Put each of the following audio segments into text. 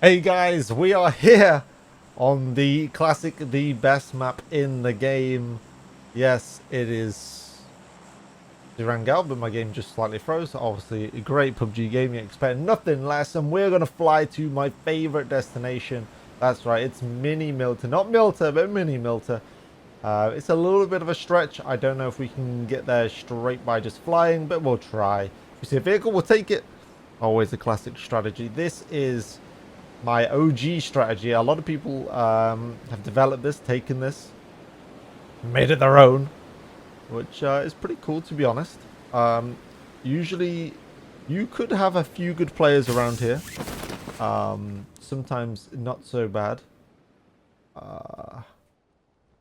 Hey guys, we are here on the classic, the best map in the game. Yes, it is ERANGEL, but my game just slightly froze. Obviously, a great PUBG game. You expect nothing less, and we're gonna fly to my favorite destination. That's right, it's Mini Milta, not Milta, but Mini Milta. It's a little bit of a stretch. I don't know if we can get there straight by just flying, but we'll try. If we see a vehicle, we'll take it. Always a classic strategy. This is my OG strategy. A lot of people have developed this, taken this, made it their own, which is pretty cool, to be honest. Usually, you could have a few good players around here. Sometimes not so bad.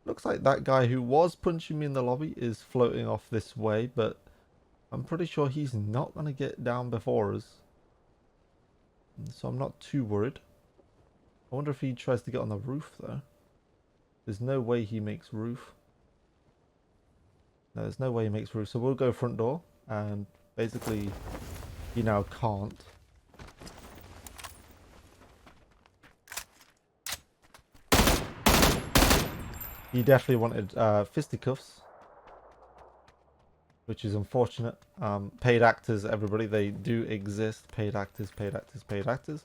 Looks like that guy who was punching me in the lobby is floating off this way, but I'm pretty sure he's not going to get down before us. So I'm not too worried. I wonder if he tries to get on the roof, though. There's no way he makes roof. No, there's no way he makes roof. So we'll go front door. And basically, he now can't. He definitely wanted fisticuffs. Which is unfortunate. Paid actors, everybody. They do exist. Paid actors, paid actors, paid actors.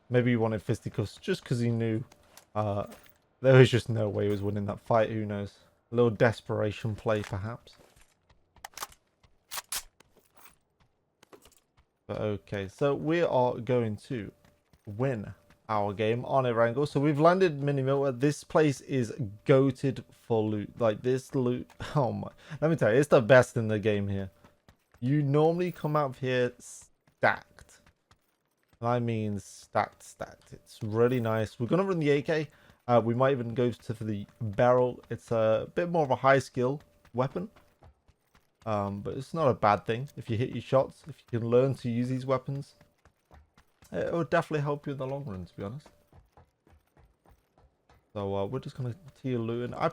Maybe he wanted fisticuffs just because he knew there was just no way he was winning that fight. Who knows? A little desperation play, perhaps. But okay, so we are going to win our game on Erangel. So we've landed Mini Milta. This place is goated for loot. Like this loot, oh my! Let me tell you, it's the best in the game here. You normally come out of here stacked. I mean stacked. It's really nice. We're gonna run the AK. We might even go for the barrel. It's a bit more of a high skill weapon, but it's not a bad thing if you hit your shots. If you can learn to use these weapons, it will definitely help you in the long run, to be honest. So we're just gonna continue looting. I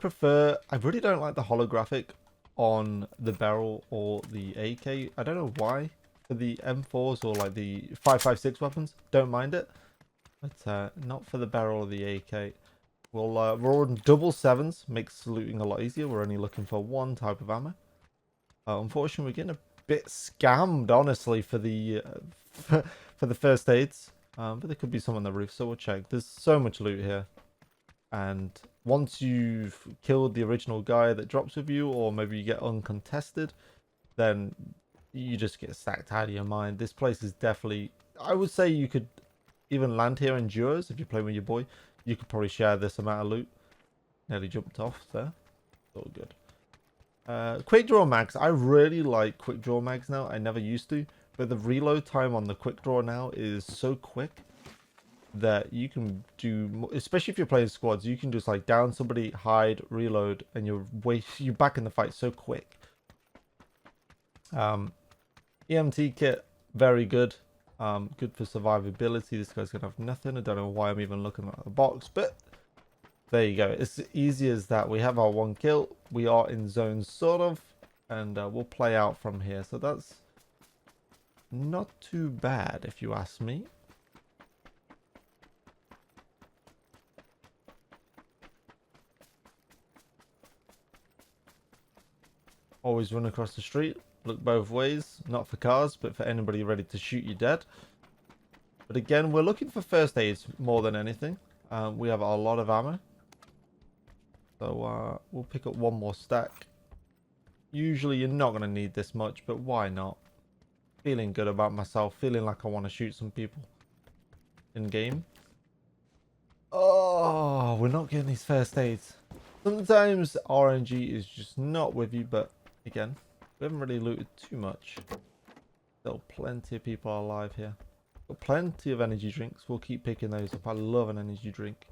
really don't like the holographic on the barrel or the AK. I don't know why. For the M4s or like the 5.56 weapons, don't mind it, but not for the barrel or the AK. We'll we're on double sevens, makes looting a lot easier. We're only looking for one type of ammo. Unfortunately, we're getting a bit scammed, honestly, for the for the first aids. But there could be some on the roof, so we'll check. There's so much loot here, and once you've killed the original guy that drops with you, or maybe you get uncontested, then you just get stacked out of your mind. This place is definitely, I would say you could even land here in duos if you're playing with your boy. You could probably share this amount of loot. Nearly jumped off there. All good. Quick draw mags. I really like quick draw mags now. I never used to, but the reload time on the quick draw now is so quick that you can do, especially if you're playing squads, you can just like down somebody, hide, reload, and you're back in the fight so quick. EMT kit, very good. Good for survivability. This guy's gonna have nothing. I don't know why I'm even looking at the box, but there you go. It's easy as that. We have our one kill. We are in zone, sort of, and we'll play out from here. So that's not too bad, if you ask me. Always run across the street. Look both ways, not for cars, but for anybody ready to shoot you dead. But again, we're looking for first aids more than anything. We have a lot of ammo. So we'll pick up one more stack. Usually you're not going to need this much, but why not? Feeling good about myself, feeling like I want to shoot some people in game. Oh, we're not getting these first aids. Sometimes RNG is just not with you, but again, we haven't really looted too much. Still plenty of people alive here. Got plenty of energy drinks. We'll keep picking those up. I love an energy drink.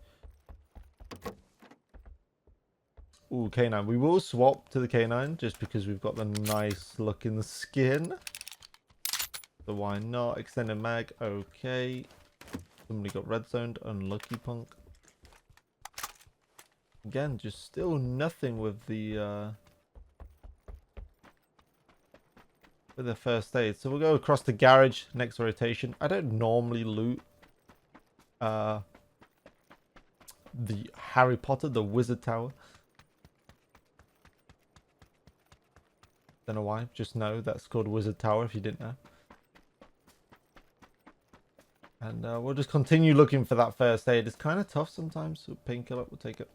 Ooh, K9. We will swap to the K9 just because we've got the nice looking skin. So why not? Extended mag. Okay. Somebody got red zoned. Unlucky punk. Again, just still nothing with the with the first aid. So we'll go across the garage next rotation. I don't normally loot the Harry Potter, the Wizard Tower. Don't know why. Just know that's called Wizard Tower if you didn't know. And we'll just continue looking for that first aid. It's kind of tough sometimes. So painkiller, we'll take it.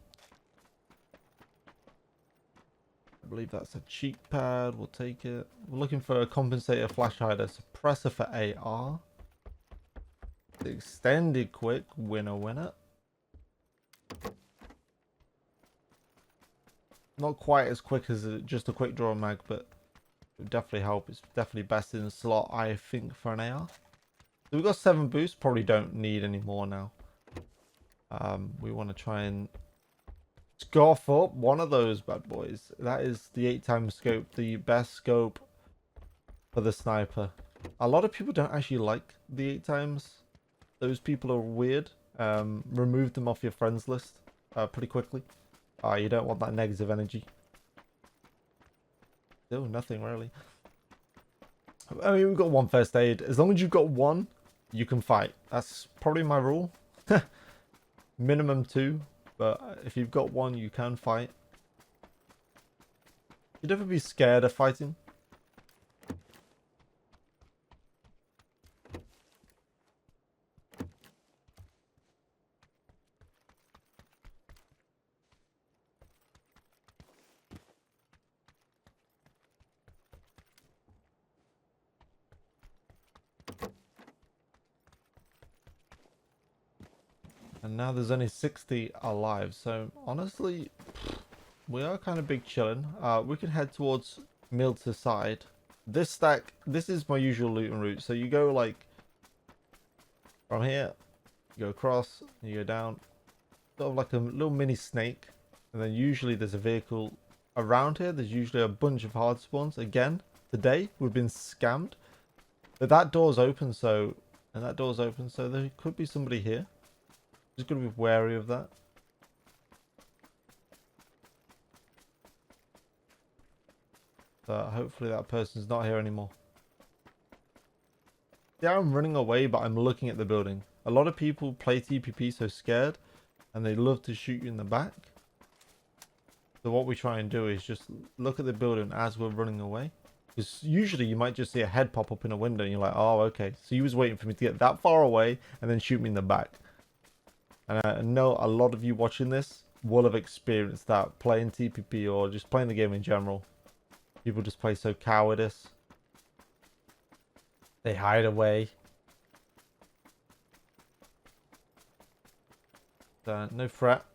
I believe that's a cheek pad. We'll take it. We're looking for a compensator, flash hider, suppressor for AR. The extended quick, winner. Not quite as quick as just a quick draw mag, but it would definitely help. It's definitely best in the slot, I think, for an AR. So we've got 7 boosts. Probably don't need any more now. We want to try and scarf up one of those bad boys. That is the 8x scope, the best scope for the sniper. A lot of people don't actually like the 8x. Those people are weird. Remove them off your friends list pretty quickly. You don't want that negative energy. No, nothing really. I mean, we've got 1 first aid. As long as you've got 1, you can fight. That's probably my rule. Minimum 2. But if you've got 1, you can fight. You'd never be scared of fighting. And now there's only 60 alive. So honestly, we are kind of big chilling. We can head towards mill to side. This stack, this is my usual looting route. So you go like from here, you go across, you go down, sort of like a little mini snake. And then usually there's a vehicle around here. There's usually a bunch of hard spawns. Again, today we've been scammed. But that door's open, so there could be somebody here. Just gotta be wary of that. But hopefully that person's not here anymore. Yeah, I'm running away, but I'm looking at the building. A lot of people play TPP so scared, and they love to shoot you in the back. So what we try and do is just look at the building as we're running away. Because usually you might just see a head pop up in a window, and you're like, oh, okay. So you was waiting for me to get that far away, and then shoot me in the back. And I know a lot of you watching this will have experienced that playing TPP or just playing the game in general. People just play so cowardice. They hide away. No threat.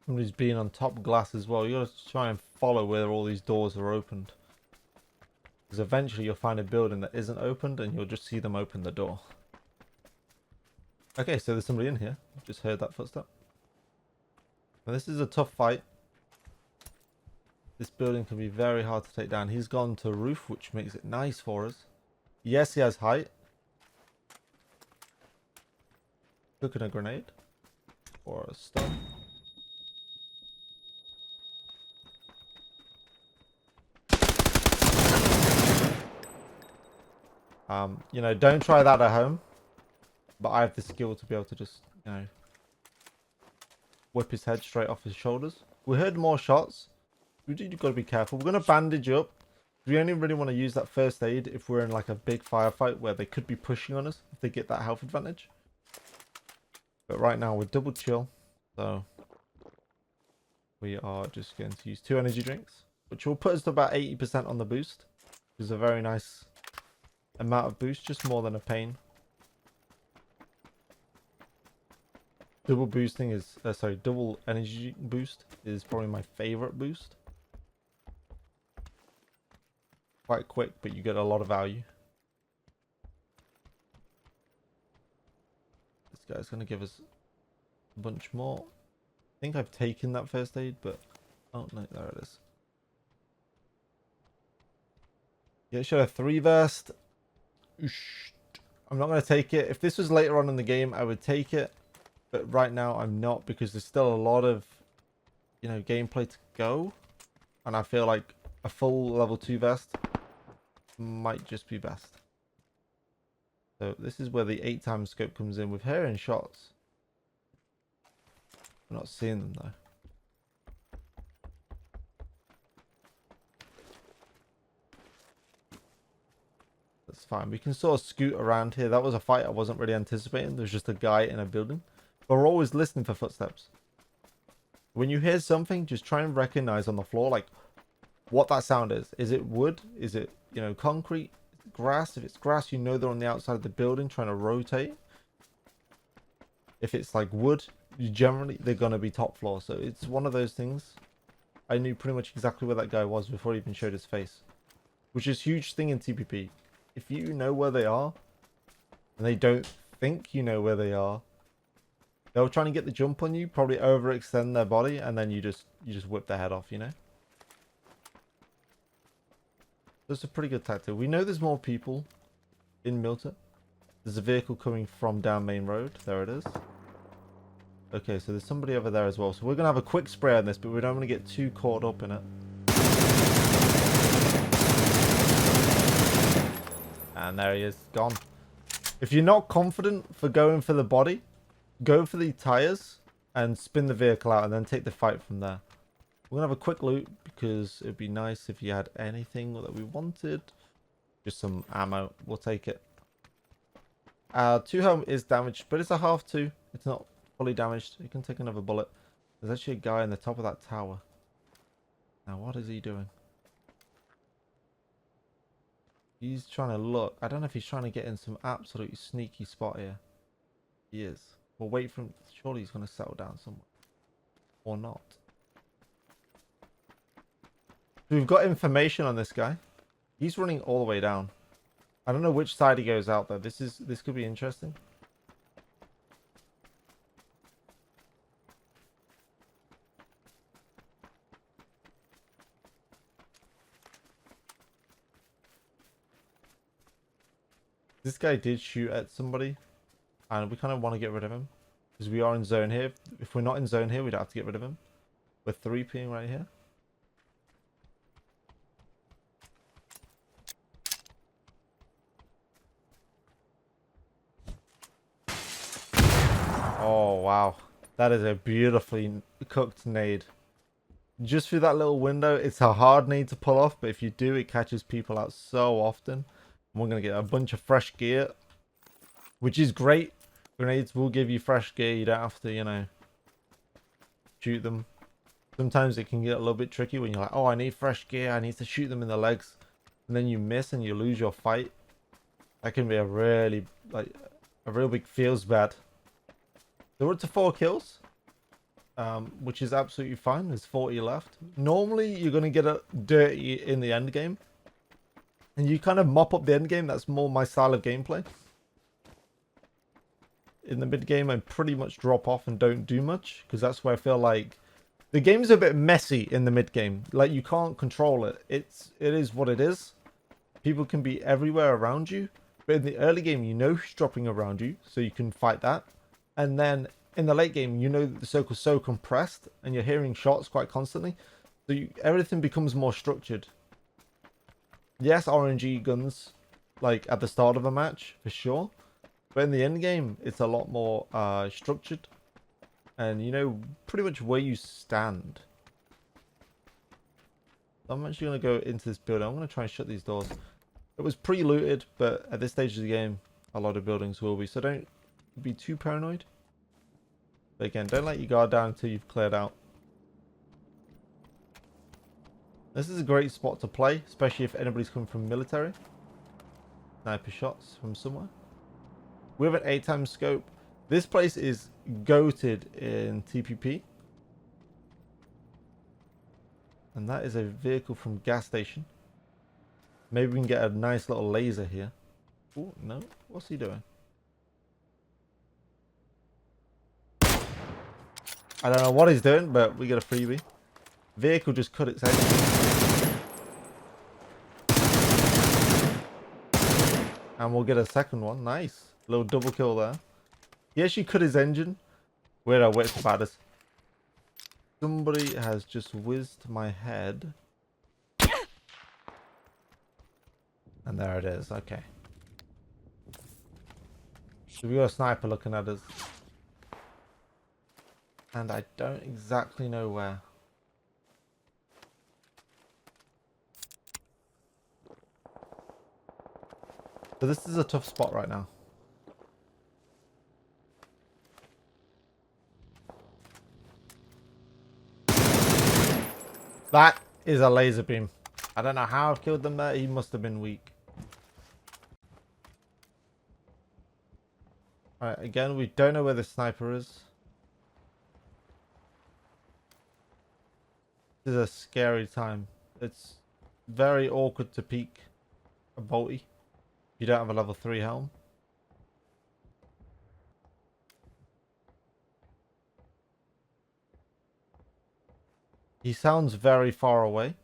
Somebody's being on top glass as well. You gotta try and follow where all these doors are opened. Because eventually you'll find a building that isn't opened and you'll just see them open the door. Okay, so there's somebody in here. Just heard that footstep. Now this is a tough fight. This building can be very hard to take down. He's gone to roof, which makes it nice for us. Yes, he has height. Cooking a grenade. Or a stun. You know, don't try that at home. But I have the skill to be able to just, you know, whip his head straight off his shoulders. We heard more shots. You've got to be careful. We're going to bandage up. We only really want to use that first aid if we're in like a big firefight where they could be pushing on us if they get that health advantage. But right now we're double chill. So we are just going to use 2 energy drinks, which will put us to about 80% on the boost. Which is a very nice amount of boost, just more than a pain. Double boosting is, double energy boost is probably my favorite boost. Quite quick, but you get a lot of value. This guy's going to give us a bunch more. I think I've taken that first aid, but oh no, there it is. Yeah, should I 3 vest? I'm not going to take it. If this was later on in the game, I would take it. But right now, I'm not, because there's still a lot of, you know, gameplay to go. And I feel like a full level 2 vest might just be best. So this is where the 8x scope comes in with hearing shots. We're not seeing them though. That's fine. We can sort of scoot around here. That was a fight I wasn't really anticipating. There's just a guy in a building. But we're always listening for footsteps. When you hear something, just try and recognize on the floor, like, what that sound is. Is it wood? Is it, you know, concrete? Grass? If it's grass, you know they're on the outside of the building trying to rotate. If it's like wood, generally they're going to be top floor. So it's one of those things. I knew pretty much exactly where that guy was before he even showed his face. Which is a huge thing in TPP. If you know where they are, and they don't think you know where they are, they'll try and get the jump on you, probably overextend their body, and then you just whip their head off, you know? That's a pretty good tactic. We know there's more people in Milton. There's a vehicle coming from down main road. There it is. Okay, so there's somebody over there as well. So we're going to have a quick spray on this, but we don't want to get too caught up in it. And there he is, gone. If you're not confident for going for the body, go for the tires and spin the vehicle out and then take the fight from there. We're going to have a quick loot because it'd be nice if you had anything that we wanted. Just some ammo. We'll take it. 2 home is damaged, but it's a half 2. It's not fully damaged. It can take another bullet. There's actually a guy on the top of that tower. Now, what is he doing? He's trying to look. I don't know if he's trying to get in some absolutely sneaky spot here. He is. We'll wait for him. Surely he's going to settle down somewhere. Or not. So we've got information on this guy. He's running all the way down. I don't know which side he goes out though. This could be interesting. This guy did shoot at somebody, and we kind of want to get rid of him because we are in zone here. If we're not in zone here, we'd have to get rid of him. We're 3Ping right here. Oh, wow. That is a beautifully cooked nade. Just through that little window, it's a hard nade to pull off, but if you do, it catches people out so often. And we're going to get a bunch of fresh gear, which is great. Grenades will give you fresh gear. You don't have to, you know, shoot them. Sometimes it can get a little bit tricky when you're like, oh, I need fresh gear. I need to shoot them in the legs. And then you miss and you lose your fight. That can be a really, like, a real big feels bad. So we're up to 4 kills, which is absolutely fine. There's 40 left. Normally, you're going to get a dirty in the end game. And you kind of mop up the end game. That's more my style of gameplay. In the mid game, I pretty much drop off and don't do much. Because that's where I feel like the game's a bit messy in the mid game. Like, you can't control it. It is what it is. People can be everywhere around you. But in the early game, you know who's dropping around you. So you can fight that. And then in the late game, you know that the circle's so compressed and you're hearing shots quite constantly. So everything becomes more structured. Yes, RNG guns, like at the start of a match, for sure. But in the end game, it's a lot more structured. And you know pretty much where you stand. I'm actually going to go into this building. I'm going to try and shut these doors. It was pre-looted, but at this stage of the game, a lot of buildings will be. So don't be too paranoid. But again, don't let your guard down until you've cleared out. This is a great spot to play, especially if anybody's coming from military. Sniper shots from somewhere. We have an 8x scope. This place is goated in TPP. And that is a vehicle from gas station. Maybe we can get a nice little laser here. Oh, no. What's he doing? I don't know what he's doing, but we get a freebie. Vehicle just cut its head. And we'll get a second one. Nice. Little double kill there. He actually cut his engine. Where I wait for batters. Somebody has just whizzed my head. And there it is. Okay. So we got a sniper looking at us. And I don't exactly know where. So this is a tough spot right now. That is a laser beam. I don't know how I've killed them there. He must have been weak. Alright, again, we don't know where the sniper is. This is a scary time. It's very awkward to peek a bolty if you don't have a level 3 helm. He sounds very far away.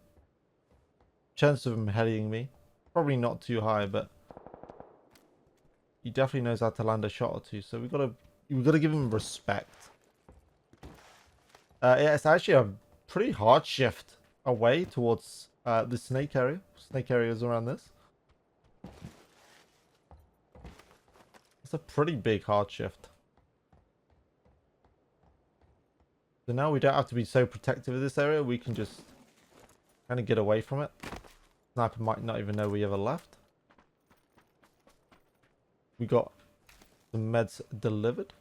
Chance of him heading me. Probably not too high, but he definitely knows how to land a shot or two. So we gotta give him respect. Yeah, it's actually a pretty hard shift away towards the snake area. Snake areas around this. It's a pretty big hard shift. So now we don't have to be so protective of this area. We can just kind of get away from it. Sniper might not even know we ever left. We got some meds delivered.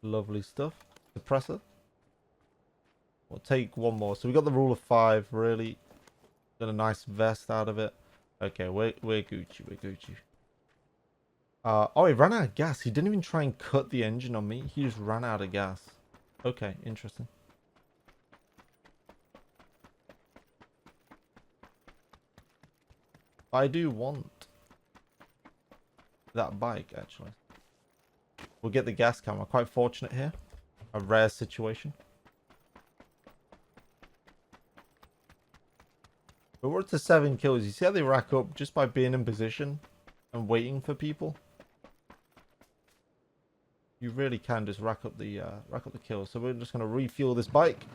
Lovely stuff. Suppressor. We'll take one more. So we got the rule of 5. Really got a nice vest out of it. Okay, we're Gucci. We're Gucci. Oh, he ran out of gas. He didn't even try and cut the engine on me. He just ran out of gas. Okay, interesting. I do want that bike, actually. We'll get the gas cam. We're quite fortunate here. A rare situation. But we're up to 7 kills. You see how they rack up just by being in position and waiting for people? You really can just rack up the kills. So we're just going to refuel this bike.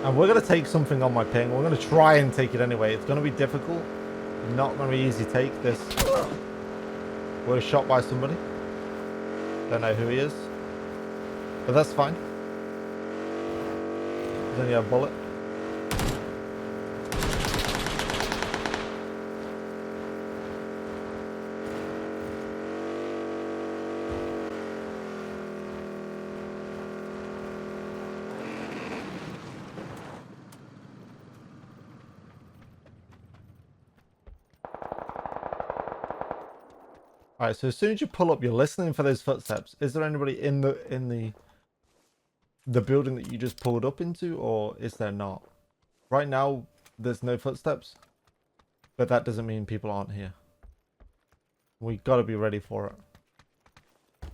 And we're going to take something on my ping. We're going to try and take it anyway. It's going to be difficult. Not going to be easy to take this. We're shot by somebody. Don't know who he is. But that's fine. There's only a bullet. Alright, so as soon as you pull up, you're listening for those footsteps. Is there anybody in the building that you just pulled up into, or is there not? Right now, there's no footsteps, but that doesn't mean people aren't here. We gotta be ready for it.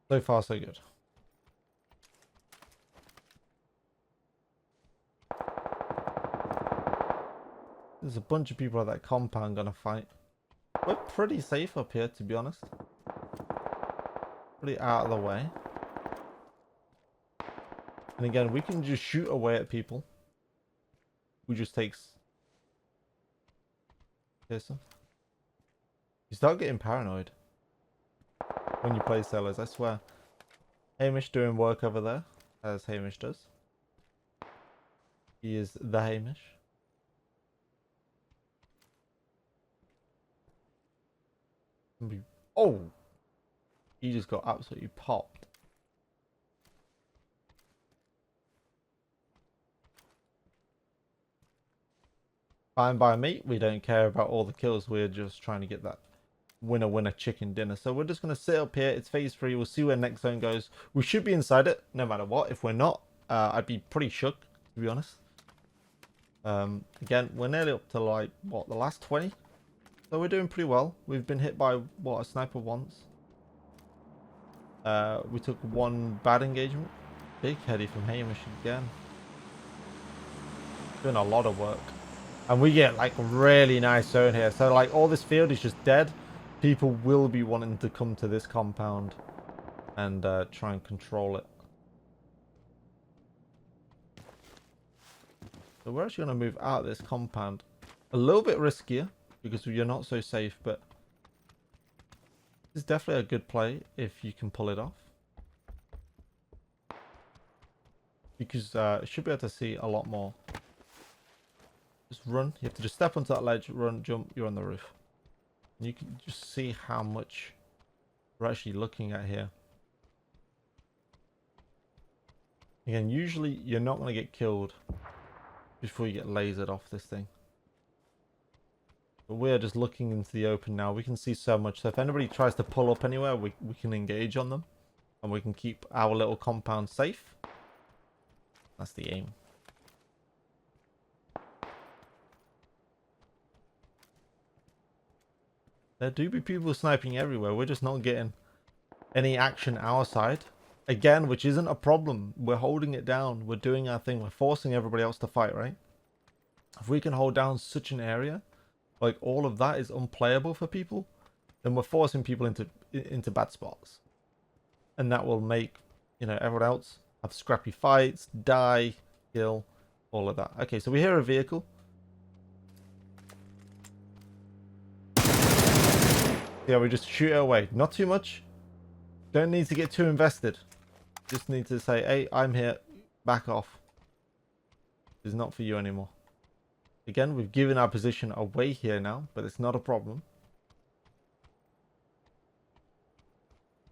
So far, so good. There's a bunch of people at that compound gonna fight. We're pretty safe up here, to be honest. Pretty out of the way. And again, we can just shoot away at people. We just takes... Listen. You start getting paranoid when you play sellers, I swear. Hamish doing work over there, as Hamish does. He is the Hamish. Oh! He just got absolutely popped. Fine by me. We don't care about all the kills. We're just trying to get that winner chicken dinner. So we're just going to sit up here. It's phase 3. We'll see where next zone goes. We should be inside it no matter what. If we're not, I'd be pretty shook, to be honest. Again, we're nearly up to like, what, the last 20? So we're doing pretty well. We've been hit by, what, a sniper once. We took one bad engagement. Big heady from Hamish again. Doing a lot of work. And we get like really nice zone here. So like all this field is just dead. People will be wanting to come to this compound and try and control it. So we're actually going to move out of this compound. A little bit riskier because you're not so safe, but it's definitely a good play if you can pull it off. Because you should be able to see a lot more. Just run. You have to just step onto that ledge, run, jump, you're on the roof. And you can just see how much we're actually looking at here. Again, usually you're not going to get killed before you get lasered off this thing. But we're just looking into the open now. We can see so much. So if anybody tries to pull up anywhere, we can engage on them. And we can keep our little compound safe. That's the aim. There do be people sniping everywhere. We're just not getting any action our side. Again, which isn't a problem. We're holding it down. We're doing our thing. We're forcing everybody else to fight, right? If we can hold down such an area, like all of that is unplayable for people, then we're forcing people into bad spots. And that will make, you know, everyone else have scrappy fights, die, kill, all of that. Okay, so we hear a vehicle. Yeah, we just shoot it away. Not too much. Don't need to get too invested. Just need to say, hey, I'm here. Back off. It's not for you anymore. Again, we've given our position away here now, but it's not a problem.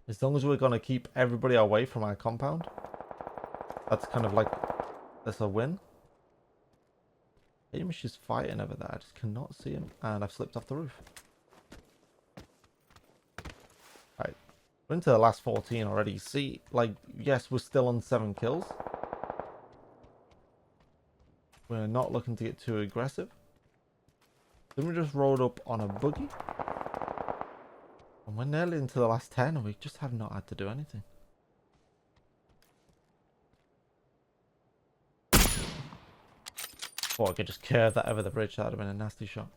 As long as we're going to keep everybody away from our compound, that's kind of like, that's a win. Hamish is fighting over there. I just cannot see him. And I've slipped off the roof. Right. We're into the last 14 already. See, like, yes, we're still on 7 kills. We're not looking to get too aggressive. Then we just rolled up on a buggy. And we're nearly into the last 10 and we just have not had to do anything. Thought I could just curve that over the bridge. That would have been a nasty shot.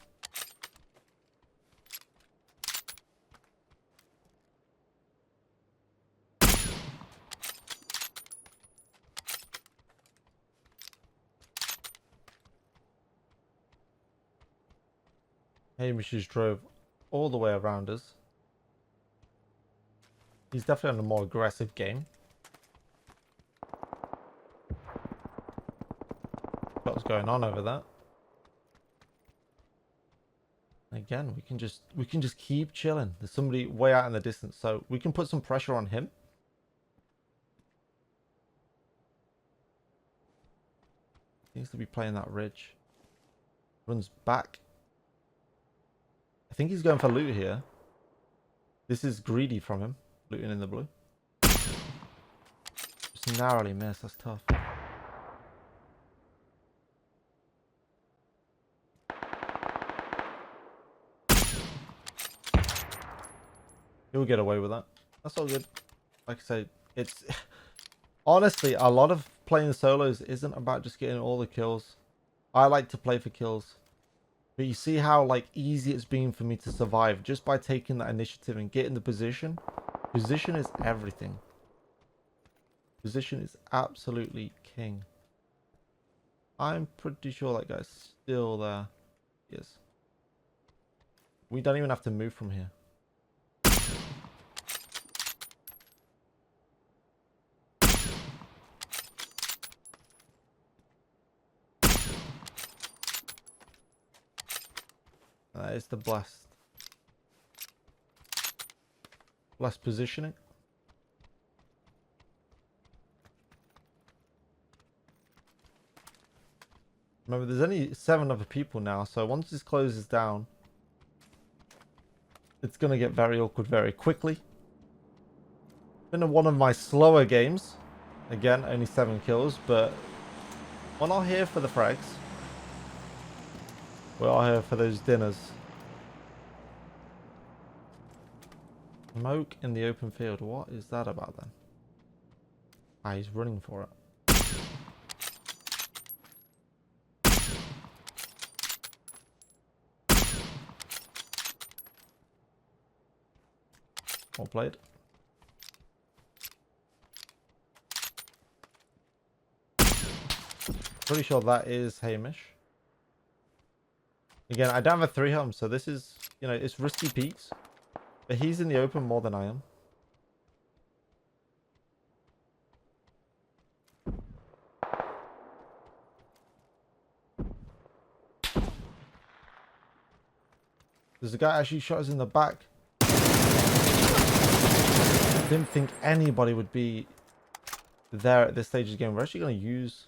Hamish just drove all the way around us. He's definitely on a more aggressive game. What's going on over there? Again, we can just keep chilling. There's somebody way out in the distance, so we can put some pressure on him. Seems to be playing that ridge. Runs back. I think he's going for loot here. This is greedy from him. Looting in the blue. Just narrowly missed. That's tough. He'll get away with that. That's all good. Like I say, it's... Honestly, a lot of playing solos isn't about just getting all the kills. I like to play for kills. But you see how like easy it's been for me to survive just by taking that initiative and getting the position. Position is everything. Position is absolutely king. I'm pretty sure that guy's still there. He is. We don't even have to move from here. That is the blast. Blast positioning. Remember, there's only 7 other people now, so once this closes down, it's going to get very awkward very quickly. Been one of my slower games. Again, only 7 kills, but we're not here for the frags. We're all here for those dinners. Smoke in the open field. What is that about then? Ah, he's running for it. Well played. Pretty sure that is Hamish. Again, I don't have a 3 helm, so this is, you know, it's risky peaks. But he's in the open more than I am. There's a guy actually shot us in the back. Didn't think anybody would be there at this stage of the game. We're actually going to use...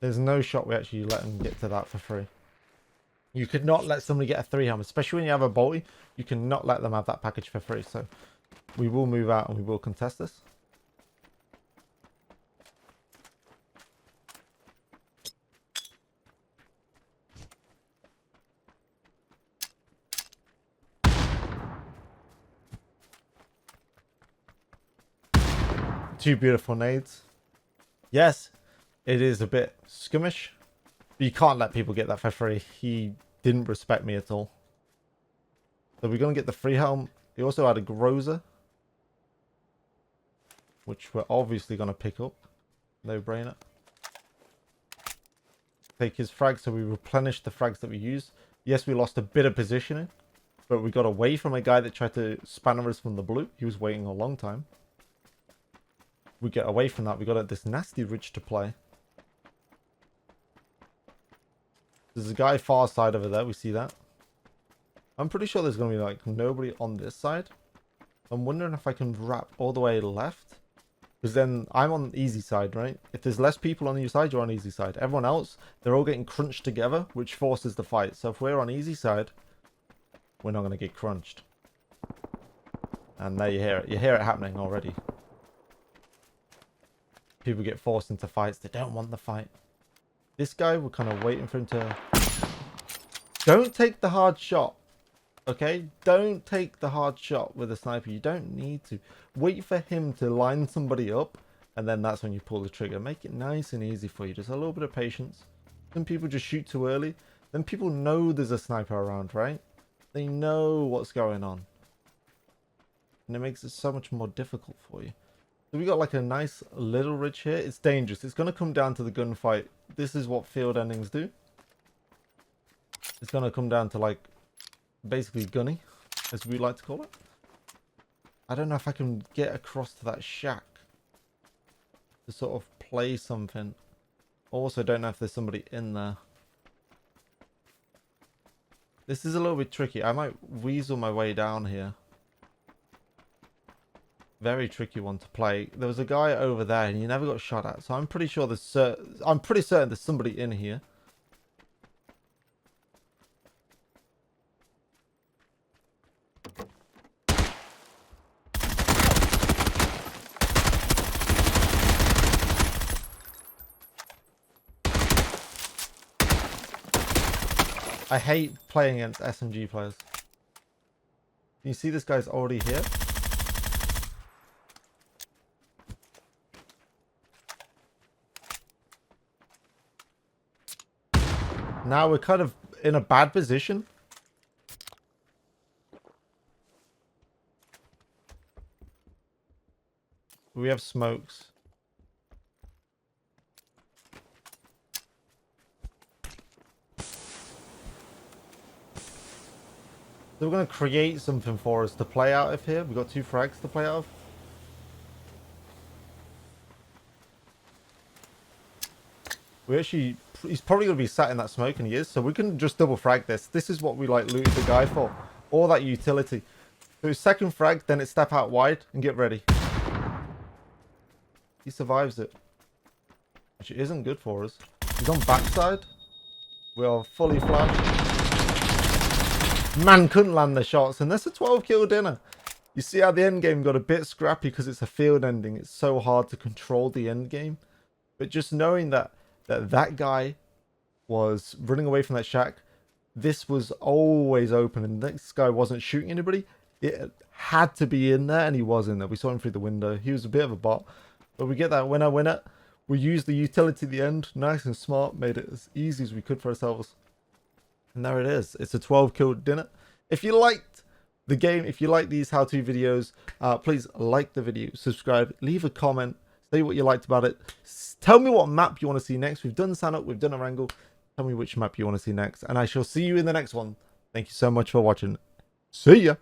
There's no shot we actually let them get to that for free. You could not let somebody get a 3 helm, especially when you have a bolty. You cannot let them have that package for free. So we will move out and we will contest this. Two beautiful nades. Yes, it is a bit skirmish. But you can't let people get that for free. He didn't respect me at all. So we're going to get the free helm. He also had a Groza, which we're obviously going to pick up. No brainer. Take his frags, so we replenish the frags that we use. Yes, we lost a bit of positioning, but we got away from a guy that tried to spanner us from the blue. He was waiting a long time. We get away from that. We got this nasty ridge to play. There's a guy far side over there. We see that. I'm pretty sure there's going to be like nobody on this side. I'm wondering if I can wrap all the way left. Because then I'm on the easy side, right? If there's less people on your side, you're on easy side. Everyone else, they're all getting crunched together, which forces the fight. So if we're on easy side, we're not going to get crunched. And there you hear it. You hear it happening already. People get forced into fights. They don't want the fight. This guy, we're kind of waiting for him to... Don't take the hard shot. Okay? Don't take the hard shot with a sniper. You don't need to. Wait for him to line somebody up. And then that's when you pull the trigger. Make it nice and easy for you. Just a little bit of patience. Some people just shoot too early. Then people know there's a sniper around, right? They know what's going on. And it makes it so much more difficult for you. So we got like a nice little ridge here. It's dangerous. It's going to come down to the gunfight. This is what field endings do. It's going to come down to like basically gunny, as we like to call it. I don't know if I can get across to that shack to sort of play something. Also, don't know if there's somebody in there. This is a little bit tricky. I might weasel my way down here. Very tricky one to play. There was a guy over there and he never got shot at. So I'm pretty sure I'm pretty certain there's somebody in here. I hate playing against SMG players. You see this guy's already here? Now we're kind of in a bad position. We have smokes. So we're going to create something for us to play out of here. We've got 2 frags to play out of. He's probably going to be sat in that smoke, and he is. So we can just double frag this. This is what we like looted the guy for. All that utility. So his second frag, then it's step out wide and get ready. He survives it. Which isn't good for us. He's on backside. We are fully flashed. Man couldn't land the shots, and that's a 12 kill dinner. You see how the end game got a bit scrappy because it's a field ending. It's so hard to control the end game. But just knowing that that guy was running away from that shack, this was always open, and this guy wasn't shooting anybody. It had to be in there, and he was in there. We saw him through the window. He was a bit of a bot, but we get that winner. We used the utility at the end, nice and smart, made it as easy as we could for ourselves. And there it is. It's a 12 kill dinner. If you liked the game, if you like these how-to videos, please like the video, subscribe, leave a comment, say what you liked about it. Tell me what map you want to see next. We've done Stand Up, we've done Erangel. Tell me which map you want to see next. And I shall see you in the next one. Thank you so much for watching. See ya.